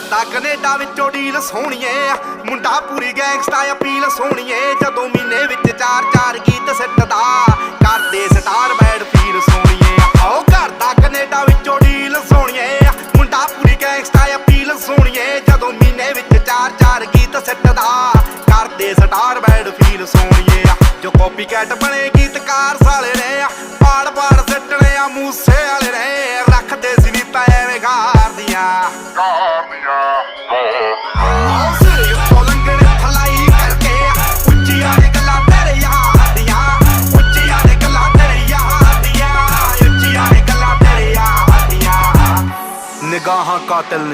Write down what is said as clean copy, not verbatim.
ਕਰਦਾ ਕੈਨੇਡਾ ਵਿੱਚੋਂ ਡੀਲ ਸੋਹਣੀਏ, ਮੁੰਡਾ ਪੂਰੀ ਗੈਂਗਸਟਾ ਅਪੀਲ ਸੋਹਣੀਏ। ਜਦੋਂ ਮਹੀਨੇ ਵਿੱਚ 4-4 ਗੀਤ ਸਿੱਟਦਾ, ਕਰਦੇ ਸਟਾਰ ਬੈਡ ਫੀਲ ਸੋਹਣੀਏ। ਆਓ ਕਰਦਾ ਕੈਨੇਡਾ ਵਿੱਚੋਂ ਡੀਲ ਸੋਹਣੀਏ, ਮੁੰਡਾ ਪੂਰੀ ਗੈਂਗਸਟਾ ਅਪੀਲ ਸੋਹਣੀਏ। ਜਦੋਂ ਮਹੀਨੇ ਵਿੱਚ 4-4 ਗੀਤ ਸਿੱਟਦਾ, ਕਰਦੇ ਸਟਾਰ ਬੈਡ ਫੀਲ ਸੋਹਣੀਏ। ਜੋ ਕਾਪੀ ਕੈਟ ਬਣੇ ਗੀਤਕਾਰ ਸਾਲੇ ਨੇ, ਪਾੜ ਸਿੱਟਣੇ ਆ ਮੂਸੇ ਵਾਲੇ ਨੇ। ਰੱਖਦੇ ਸੀ ਵੀ ਪੈਵੇਂ ਗਾਰ ਦੀਆਂ ਸਿਰ ਉੱਤੋਂ ਲੰਘਣ ਥਲਾਈ ਕਰਕੇ, ਉੱਚੀਆਂ ਨੇ ਗੱਲਾਂ ਤੇਰੇ ਯਾਰ ਦੀਆਂ, ਉੱਚੀਆਂ ਨੇ ਗੱਲਾਂ ਤੇਰੇ ਯਾਰ ਦੀਆਂ, ਉੱਚੀਆਂ ਨੇ ਗੱਲਾਂ ਤੇਰੇ ਯਾਰ ਦੀਆਂ। ਨਿਗਾਹਾਂ ਕਾਤਲ